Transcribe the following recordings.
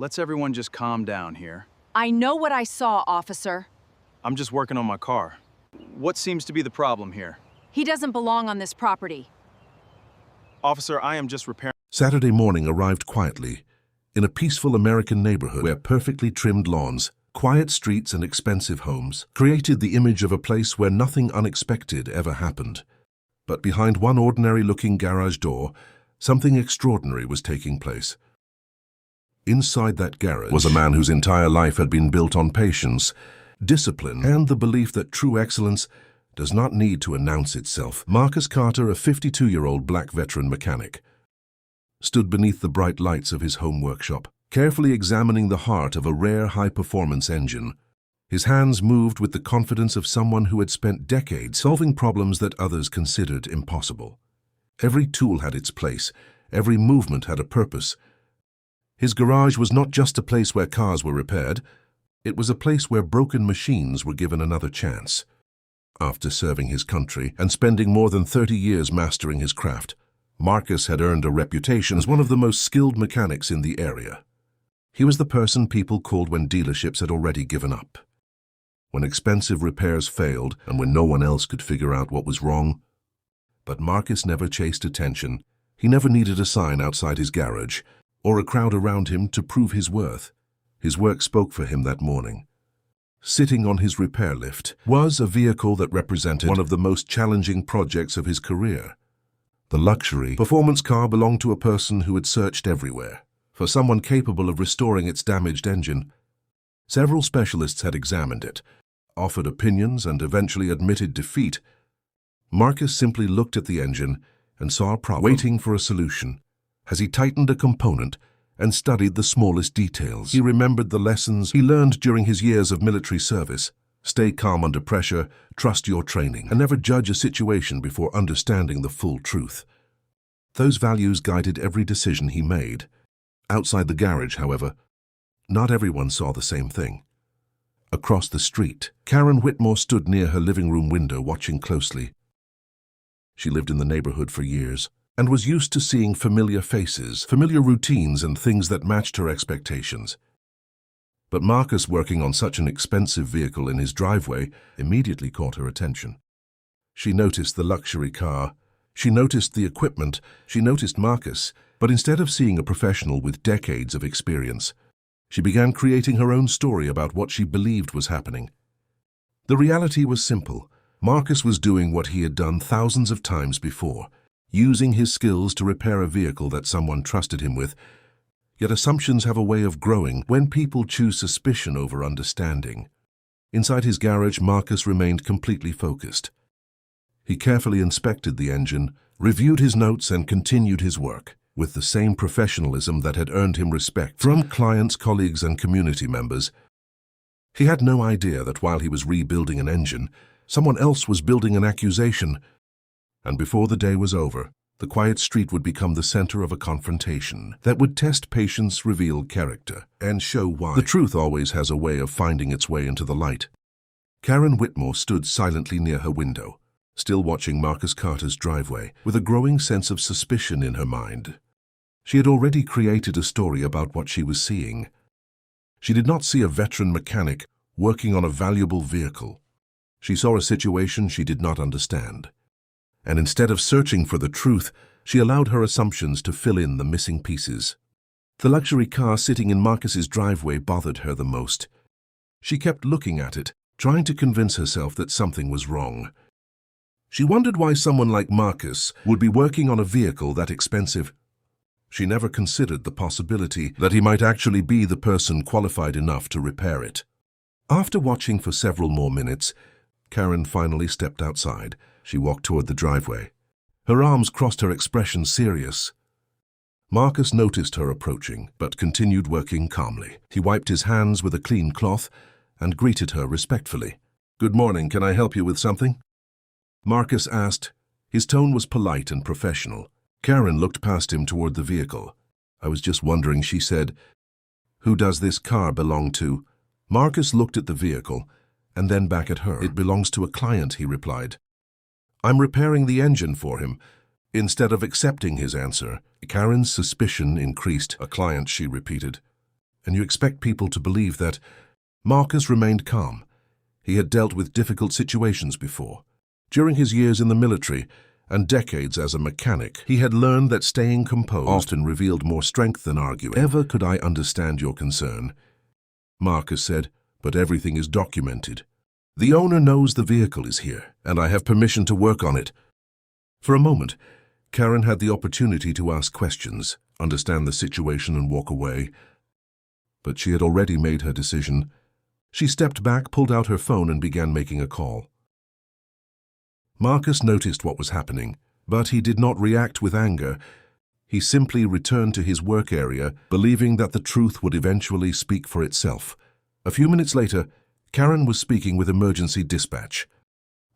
let's everyone just calm down here. I know what I saw, officer. I'm just working on my car. What seems to be the problem here? He doesn't belong on this property. Officer, I am just repairing... Saturday morning arrived quietly in a peaceful American neighborhood where perfectly trimmed lawns, quiet streets and expensive homes created the image of a place where nothing unexpected ever happened. But behind one ordinary-looking garage door, something extraordinary was taking place. Inside that garage was a man whose entire life had been built on patience, discipline, and the belief that true excellence does not need to announce itself. Marcus Carter, a 52-year-old black veteran mechanic, stood beneath the bright lights of his home workshop, carefully examining the heart of a rare high-performance engine. His hands moved with the confidence of someone who had spent decades solving problems that others considered impossible. Every tool had its place, every movement had a purpose. His garage was not just a place where cars were repaired, it was a place where broken machines were given another chance. After serving his country and spending more than 30 years mastering his craft, Marcus had earned a reputation as one of the most skilled mechanics in the area. He was the person people called when dealerships had already given up, when expensive repairs failed and when no one else could figure out what was wrong. But Marcus never chased attention. He never needed a sign outside his garage or a crowd around him to prove his worth. His work spoke for him that morning. Sitting on his repair lift was a vehicle that represented one of the most challenging projects of his career. The luxury performance car belonged to a person who had searched everywhere for someone capable of restoring its damaged engine. Several specialists had examined it, offered opinions, and eventually admitted defeat. Marcus simply looked at the engine and saw a problem, waiting for a solution. As he tightened a component and studied the smallest details, he remembered the lessons he learned during his years of military service. Stay calm under pressure, trust your training, and never judge a situation before understanding the full truth. Those values guided every decision he made. Outside the garage, however, not everyone saw the same thing. Across the street, Karen Whitmore stood near her living room window watching closely. She lived in the neighborhood for years and was used to seeing familiar faces, familiar routines, and things that matched her expectations. But Marcus working on such an expensive vehicle in his driveway immediately caught her attention. She noticed the luxury car, she noticed the equipment, she noticed Marcus, but instead of seeing a professional with decades of experience, she began creating her own story about what she believed was happening. The reality was simple. Marcus was doing what he had done thousands of times before, using his skills to repair a vehicle that someone trusted him with. Yet assumptions have a way of growing when people choose suspicion over understanding. Inside his garage, Marcus remained completely focused. He carefully inspected the engine, reviewed his notes, and continued his work with the same professionalism that had earned him respect from clients, colleagues, and community members. He had no idea that while he was rebuilding an engine, someone else was building an accusation. And before the day was over, the quiet street would become the center of a confrontation that would test patience, reveal character, and show why the truth always has a way of finding its way into the light. Karen Whitmore stood silently near her window, still watching Marcus Carter's driveway, with a growing sense of suspicion in her mind. She had already created a story about what she was seeing. She did not see a veteran mechanic working on a valuable vehicle. She saw a situation she did not understand. And instead of searching for the truth, she allowed her assumptions to fill in the missing pieces. The luxury car sitting in Marcus's driveway bothered her the most. She kept looking at it, trying to convince herself that something was wrong. She wondered why someone like Marcus would be working on a vehicle that expensive. She never considered the possibility that he might actually be the person qualified enough to repair it. After watching for several more minutes, Karen finally stepped outside. She walked toward the driveway. Her arms crossed, her expression serious. Marcus noticed her approaching, but continued working calmly. He wiped his hands with a clean cloth and greeted her respectfully. "Good morning, can I help you with something?" Marcus asked. His tone was polite and professional. Karen looked past him toward the vehicle. "I was just wondering," she said. "Who does this car belong to?" Marcus looked at the vehicle and then back at her. "It belongs to a client," he replied. "I'm repairing the engine for him." Instead of accepting his answer, Karen's suspicion increased. "A client," she repeated. and you expect people to believe that. Marcus remained calm. He had dealt with difficult situations before. During his years in the military and decades as a mechanic, he had learned that staying composed often revealed more strength than arguing. Ever could I understand your concern, Marcus said, but everything is documented. The owner knows the vehicle is here, and I have permission to work on it. For a moment, Karen had the opportunity to ask questions, understand the situation and walk away. But she had already made her decision. She stepped back, pulled out her phone and began making a call. Marcus noticed what was happening, but he did not react with anger. He simply returned to his work area, believing that the truth would eventually speak for itself. A few minutes later, Karen was speaking with emergency dispatch.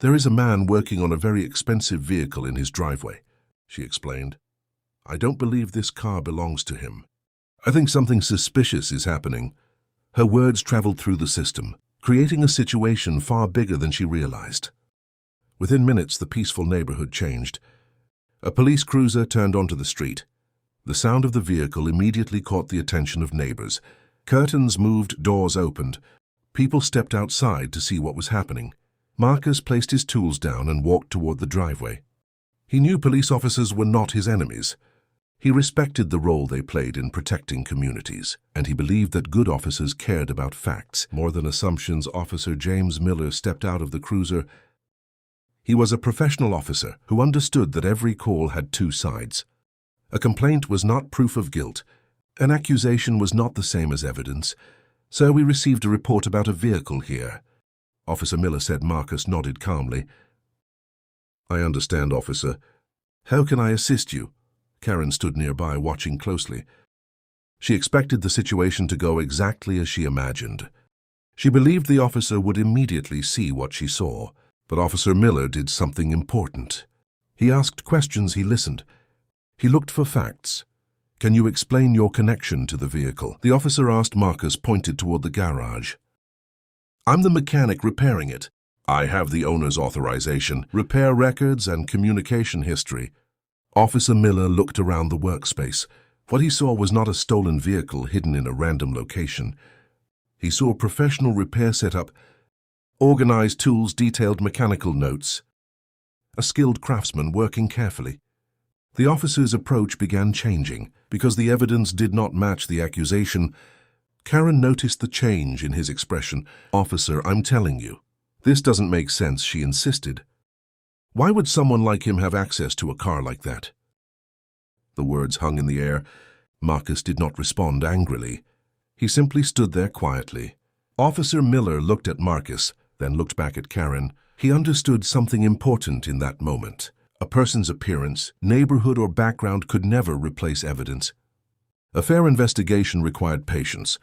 There is a man working on a very expensive vehicle in his driveway, she explained. I don't believe this car belongs to him. I think something suspicious is happening. Her words traveled through the system, creating a situation far bigger than she realized. Within minutes, the peaceful neighborhood changed. A police cruiser turned onto the street. The sound of the vehicle immediately caught the attention of neighbors. Curtains moved, doors opened. People stepped outside to see what was happening. Marcus placed his tools down and walked toward the driveway. He knew police officers were not his enemies. He respected the role they played in protecting communities, and he believed that good officers cared about facts more than assumptions. Officer James Miller stepped out of the cruiser. He was a professional officer who understood that every call had two sides. A complaint was not proof of guilt. An accusation was not the same as evidence. So we received a report about a vehicle here. Officer Miller said. Marcus nodded calmly. I understand, officer. How can I assist you? Karen stood nearby, watching closely. She expected the situation to go exactly as she imagined. She believed the officer would immediately see what she saw. But Officer Miller did something important. He asked questions, he listened. He looked for facts. Can you explain your connection to the vehicle? The officer asked. Marcus pointed toward the garage. I'm the mechanic repairing it. I have the owner's authorization, repair records, and communication history. Officer Miller looked around the workspace. What he saw was not a stolen vehicle hidden in a random location. He saw a professional repair setup, organized tools, detailed mechanical notes. A skilled craftsman working carefully. The officer's approach began changing. Because the evidence did not match the accusation, Karen noticed the change in his expression. Officer, I'm telling you, this doesn't make sense, she insisted. Why would someone like him have access to a car like that? The words hung in the air. Marcus did not respond angrily. He simply stood there quietly. Officer Miller looked at Marcus, then looked back at Karen. He understood something important in that moment. A person's appearance, neighborhood, or background could never replace evidence. A fair investigation required patience.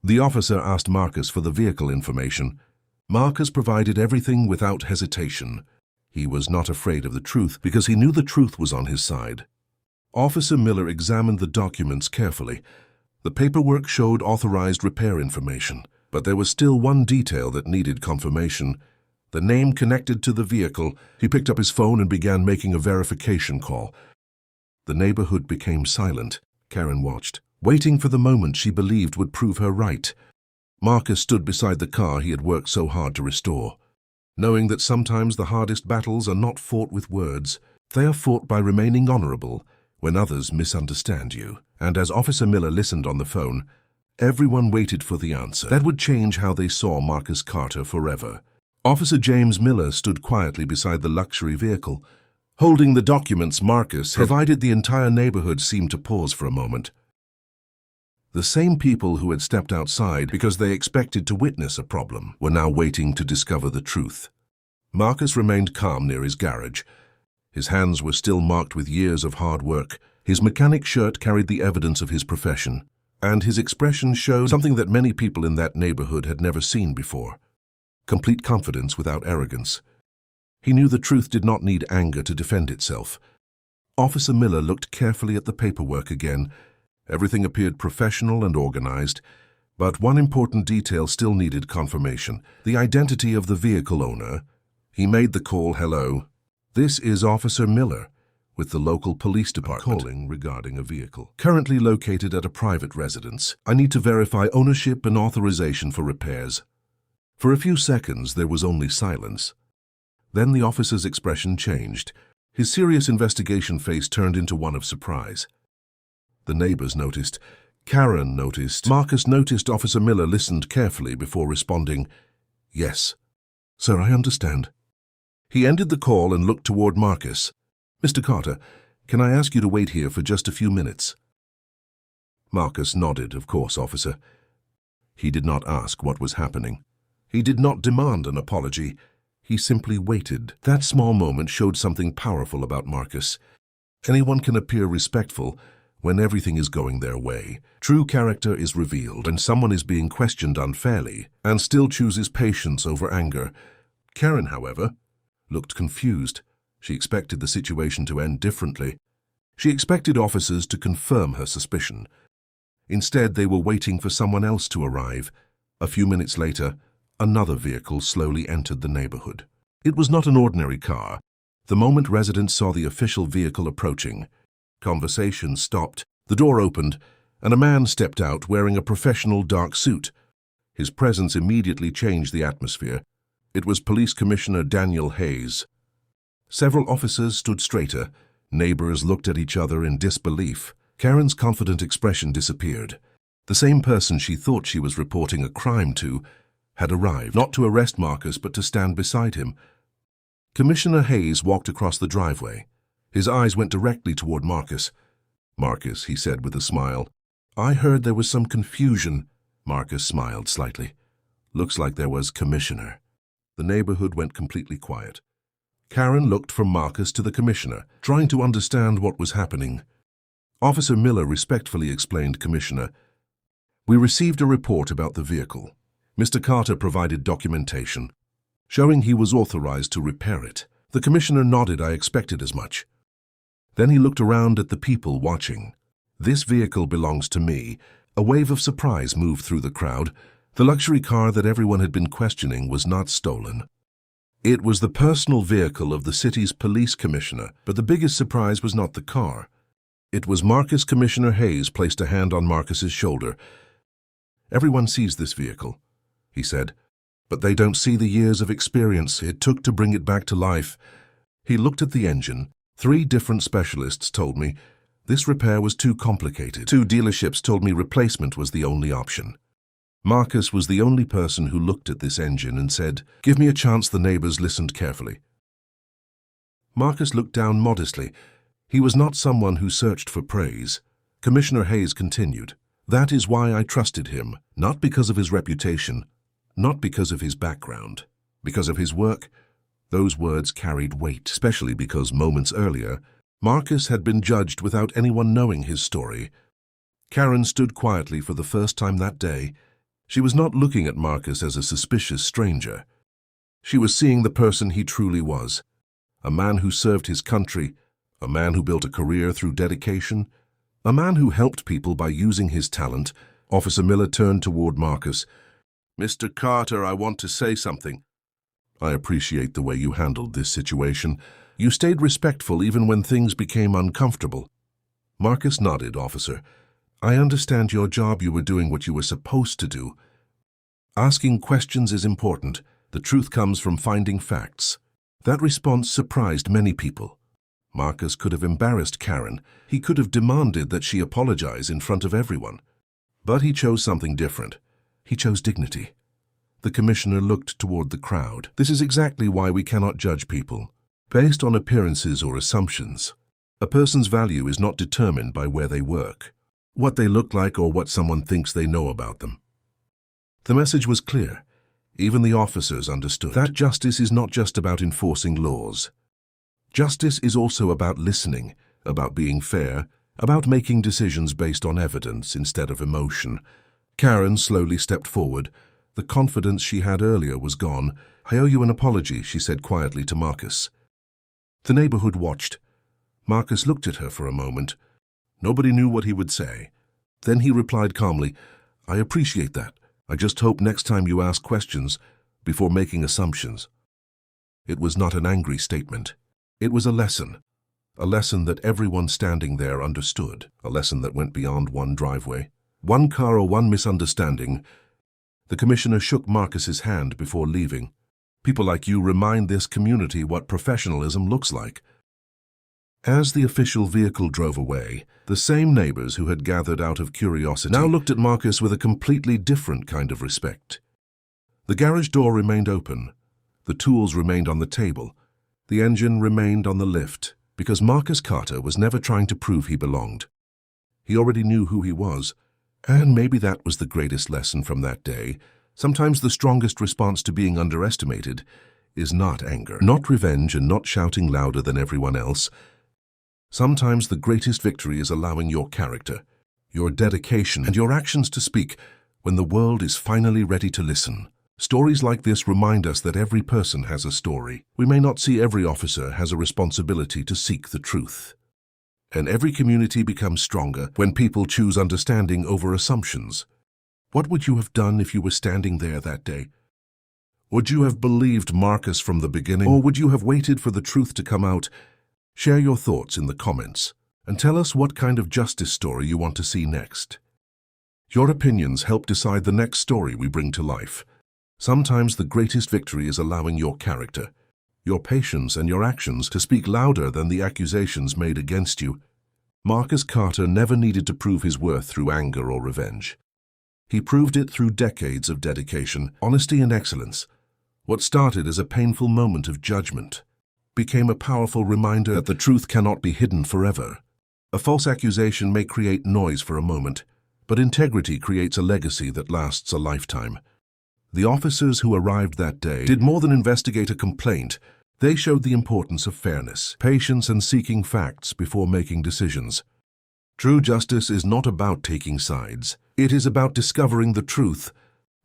The officer asked Marcus for the vehicle information. Marcus provided everything without hesitation. He was not afraid of the truth because he knew the truth was on his side. Officer Miller examined the documents carefully. The paperwork showed authorized repair information, but there was still one detail that needed confirmation. The name connected to the vehicle. He picked up his phone and began making a verification call. The neighborhood became silent. Karen watched, waiting for the moment she believed would prove her right. Marcus stood beside the car he had worked so hard to restore. Knowing that sometimes the hardest battles are not fought with words, they are fought by remaining honorable when others misunderstand you. And as Officer Miller listened on the phone, everyone waited for the answer. That would change how they saw Marcus Carter forever. Officer James Miller stood quietly beside the luxury vehicle. Holding the documents Marcus had provided, the entire neighborhood seemed to pause for a moment. The same people who had stepped outside because they expected to witness a problem were now waiting to discover the truth. Marcus remained calm near his garage. His hands were still marked with years of hard work. His mechanic shirt carried the evidence of his profession, and his expression showed something that many people in that neighborhood had never seen before: complete confidence without arrogance. He knew the truth did not need anger to defend itself. Officer Miller looked carefully at the paperwork again. Everything appeared professional and organized, but one important detail still needed confirmation: the identity of the vehicle owner. He made the call. Hello, this is Officer Miller. with the local police department calling regarding a vehicle. Currently located at a private residence, I need to verify ownership and authorization for repairs. For a few seconds, there was only silence. Then the officer's expression changed. His serious investigation face turned into one of surprise. The neighbors noticed. Karen noticed. Marcus noticed. Officer Miller listened carefully before responding, "Yes. Sir, I understand." He ended the call and looked toward Marcus. "Mr. Carter, can I ask you to wait here for just a few minutes?" Marcus nodded. "Of course, officer." He did not ask what was happening. He did not demand an apology. He simply waited. That small moment showed something powerful about Marcus. Anyone can appear respectful when everything is going their way. True character is revealed when someone is being questioned unfairly and still chooses patience over anger. Karen, however, looked confused. She expected the situation to end differently. She expected officers to confirm her suspicion. Instead, they were waiting for someone else to arrive. A few minutes later, another vehicle slowly entered the neighborhood. It was not an ordinary car. The moment residents saw the official vehicle approaching, conversation stopped, the door opened, and a man stepped out wearing a professional dark suit. His presence immediately changed the atmosphere. It was Police Commissioner Daniel Hayes. Several officers stood straighter. Neighbors looked at each other in disbelief. Karen's confident expression disappeared. The same person she thought she was reporting a crime to had arrived, not to arrest Marcus, but to stand beside him. Commissioner Hayes walked across the driveway. His eyes went directly toward Marcus. "Marcus," he said with a smile, "I heard there was some confusion." Marcus smiled slightly. "Looks like there was, Commissioner." The neighborhood went completely quiet. Karen looked from Marcus to the commissioner, trying to understand what was happening. Officer Miller respectfully explained, "Commissioner, we received a report about the vehicle. Mr. Carter provided documentation, showing he was authorized to repair it." The commissioner nodded. "I expected as much." Then he looked around at the people watching. "This vehicle belongs to me." A wave of surprise moved through the crowd. The luxury car that everyone had been questioning was not stolen. It was the personal vehicle of the city's police commissioner, but the biggest surprise was not the car. It was Marcus. Commissioner Hayes placed a hand on Marcus's shoulder. "Everyone sees this vehicle," he said, "but they don't see the years of experience it took to bring it back to life." He looked at the engine. 3 different specialists told me this repair was too complicated. 2 dealerships told me replacement was the only option. Marcus was the only person who looked at this engine and said, "Give me a chance." The neighbors listened carefully. Marcus looked down modestly. He was not someone who searched for praise. Commissioner Hayes continued, "That is why I trusted him, not because of his reputation, not because of his background, because of his work." Those words carried weight, especially because moments earlier, Marcus had been judged without anyone knowing his story. Karen stood quietly for the first time that day. She was not looking at Marcus as a suspicious stranger. She was seeing the person he truly was, a man who served his country, a man who built a career through dedication, a man who helped people by using his talent. Officer Miller turned toward Marcus. "Mr. Carter, I want to say something. I appreciate the way you handled this situation. You stayed respectful even when things became uncomfortable." Marcus nodded. "Officer, I understand your job. You were doing what you were supposed to do. Asking questions is important. The truth comes from finding facts." That response surprised many people. Marcus could have embarrassed Karen. He could have demanded that she apologize in front of everyone. But he chose something different. He chose dignity. The commissioner looked toward the crowd. "This is exactly why we cannot judge people based on appearances or assumptions. A person's value is not determined by where they work, what they look like, or what someone thinks they know about them." The message was clear. Even the officers understood that justice is not just about enforcing laws. Justice is also about listening, about being fair, about making decisions based on evidence instead of emotion. Karen slowly stepped forward. The confidence she had earlier was gone. "I owe you an apology," she said quietly to Marcus. The neighborhood watched. Marcus looked at her for a moment. Nobody knew what he would say. Then he replied calmly, "I appreciate that. I just hope next time you ask questions before making assumptions." It was not an angry statement. It was a lesson. A lesson that everyone standing there understood. A lesson that went beyond one driveway. One car or one misunderstanding. The commissioner shook Marcus's hand before leaving. People like you remind this community what professionalism looks like. As the official vehicle drove away, the same neighbors who had gathered out of curiosity now looked at Marcus with a completely different kind of respect. The garage door remained open. The tools remained on the table. The engine remained on the lift, because Marcus Carter was never trying to prove he belonged. He already knew who he was, and maybe that was the greatest lesson from that day. Sometimes the strongest response to being underestimated is not anger, not revenge, and not shouting louder than everyone else. Sometimes the greatest victory is allowing your character, your dedication, and your actions to speak when the world is finally ready to listen. Stories like this remind us that every person has a story. We may not see every officer has a responsibility to seek the truth. And every community becomes stronger when people choose understanding over assumptions. What would you have done if you were standing there that day? Would you have believed Marcus from the beginning, or would you have waited for the truth to come out? Share your thoughts in the comments and tell us what kind of justice story you want to see next. Your opinions help decide the next story we bring to life. Sometimes the greatest victory is allowing your character, your patience, and your actions to speak louder than the accusations made against you. Marcus Carter never needed to prove his worth through anger or revenge. He proved it through decades of dedication, honesty, and excellence. What started as a painful moment of judgment became a powerful reminder that the truth cannot be hidden forever. A false accusation may create noise for a moment, but integrity creates a legacy that lasts a lifetime. The officers who arrived that day did more than investigate a complaint. They showed the importance of fairness, patience, and seeking facts before making decisions. True justice is not about taking sides. It is about discovering the truth.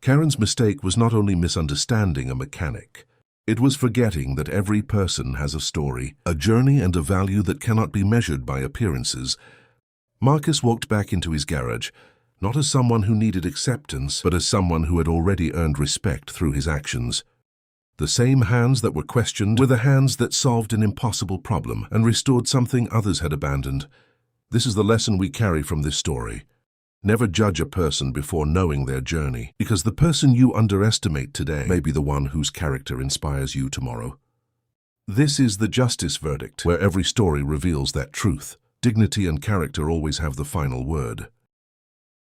Karen's mistake was not only misunderstanding a mechanic. It was forgetting that every person has a story, a journey, and a value that cannot be measured by appearances. Marcus walked back into his garage, not as someone who needed acceptance, but as someone who had already earned respect through his actions. The same hands that were questioned were the hands that solved an impossible problem and restored something others had abandoned. This is the lesson we carry from this story. Never judge a person before knowing their journey, because the person you underestimate today may be the one whose character inspires you tomorrow. This is the justice verdict, where every story reveals that truth. Dignity and character always have the final word.